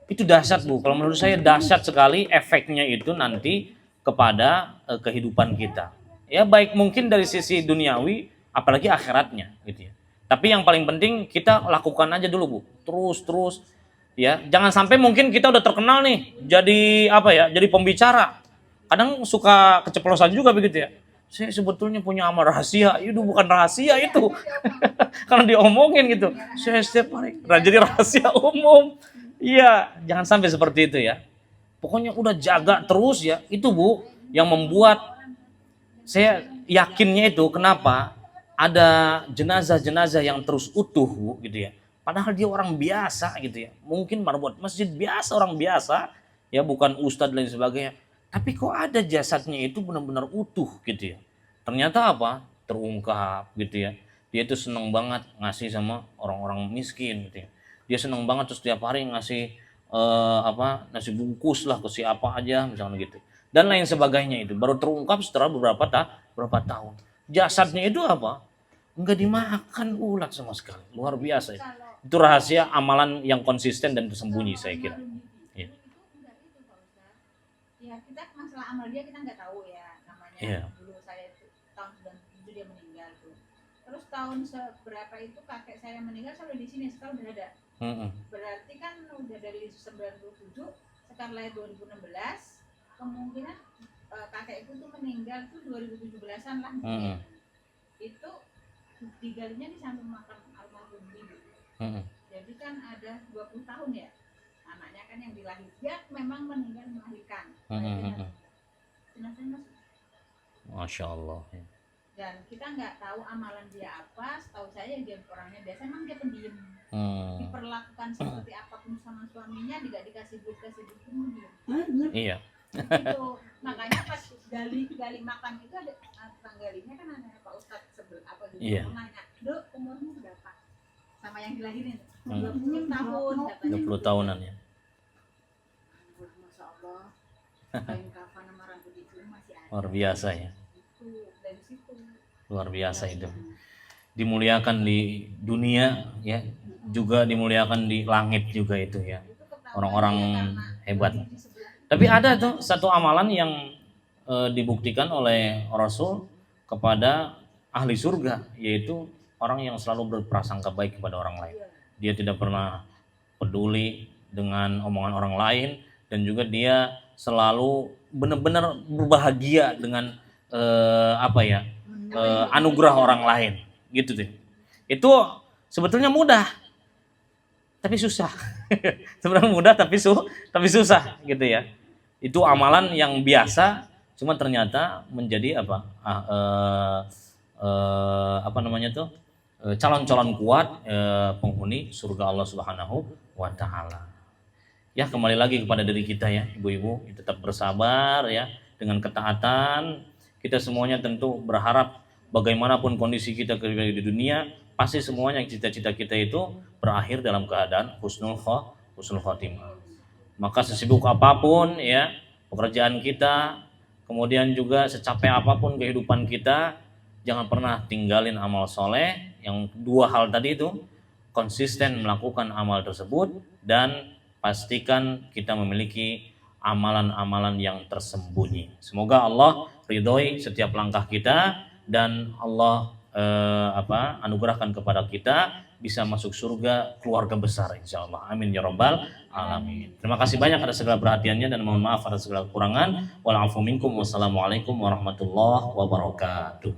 Itu dahsyat, Bu. Kalau menurut saya dahsyat sekali efeknya itu nanti kepada kehidupan kita. Ya, baik mungkin dari sisi duniawi apalagi akhiratnya gitu ya. Tapi yang paling penting kita lakukan aja dulu, Bu. Terus ya. Jangan sampai mungkin kita udah terkenal nih jadi apa ya? Jadi pembicara. Kadang suka keceplosan juga begitu ya. Saya sebetulnya punya amal rahasia, itu bukan rahasia itu. Karena diomongin gitu. Saya setiap hari jadi rahasia umum. Iya, jangan sampai seperti itu ya. Pokoknya udah jaga terus ya. Itu Bu yang membuat saya yakinnya itu kenapa ada jenazah-jenazah yang terus utuh Bu gitu ya. Padahal dia orang biasa gitu ya. Mungkin marbot masjid biasa, orang biasa ya, bukan ustadz dan lain sebagainya. Tapi kok ada jasadnya itu benar-benar utuh gitu ya. Ternyata apa? Terungkap gitu ya. Dia itu seneng banget ngasih sama orang-orang miskin gitu ya. Dia seneng banget terus tiap hari ngasih nasi bungkus lah ke siapa aja misalnya gitu. Dan lain sebagainya itu. Baru terungkap setelah beberapa tahun. Jasadnya itu apa? Enggak dimakan ulat sama sekali. Luar biasa ya. Itu rahasia amalan yang konsisten dan tersembunyi saya kira. Ya. Ya, kita masalah amal dia kita nggak tahu ya namanya. Iya. Dulu saya itu tahun 97 dia meninggal tuh. Terus tahun seberapa itu kakek saya meninggal, saya udah di sini, sekarang udah ada. Berarti kan udah dari 97, sekarang lahir 2016, kemungkinan kakekku tuh meninggal tuh 2017-an lah. Itu digalinya di samping makam almarhum ibu. Jadi kan ada 20 tahun ya. Anaknya kan yang dilahirkan, dia memang meninggal melahirkan. Jenazahnya masuk. Masya Allah. Dan kita nggak tahu amalan dia apa. Setahu saya dia orangnya biasa, memang dia pendiam. Diperlakukan seperti apapun sama suaminya, tidak dikasih duit pun dia. Iya. Itu makanya pas gali makam itu ada tukang galinya kan ada Pak Ustadz sebel apa gitu. Iya. Nanya, "Dok, umurmu berapa?" Sama yang dilahirin 20 tahun katanya. 20 tahunan ya. Masya Allah. Kain kafan sama rambut itu masih ada. Luar biasa ya. Itu dari situ. Luar biasa itu. Dimuliakan di dunia ya, juga dimuliakan di langit juga itu ya. Orang-orang hebat. Tapi ada tuh satu amalan yang dibuktikan oleh Rasul kepada ahli surga, yaitu orang yang selalu berprasangka baik kepada orang lain. Dia tidak pernah peduli dengan omongan orang lain, dan juga dia selalu benar-benar berbahagia dengan anugerah orang lain, gitu tuh. Itu sebetulnya mudah, tapi susah. Sebenarnya mudah tapi susah, gitu ya. Itu amalan yang biasa, cuma ternyata menjadi calon-calon kuat penghuni surga Allah Subhanahu wa taala. Ya, kembali lagi kepada diri kita ya, ibu-ibu, tetap bersabar ya dengan ketaatan. Kita semuanya tentu berharap bagaimanapun kondisi kita di dunia, pasti semuanya cita-cita kita itu berakhir dalam keadaan husnul khotimah. Maka sesibuk apapun ya pekerjaan kita, kemudian juga secapek apapun kehidupan kita, jangan pernah tinggalin amal soleh. Yang dua hal tadi itu, konsisten melakukan amal tersebut, dan pastikan kita memiliki amalan-amalan yang tersembunyi. Semoga Allah ridhoi setiap langkah kita, dan Allah anugerahkan kepada kita bisa masuk surga keluarga besar insyaallah. Amin ya rabbal alamin. Terima kasih banyak atas segala perhatiannya, dan mohon maaf atas segala kekurangan. Wal afu minkum. Wassalamualaikum warahmatullahi wabarakatuh.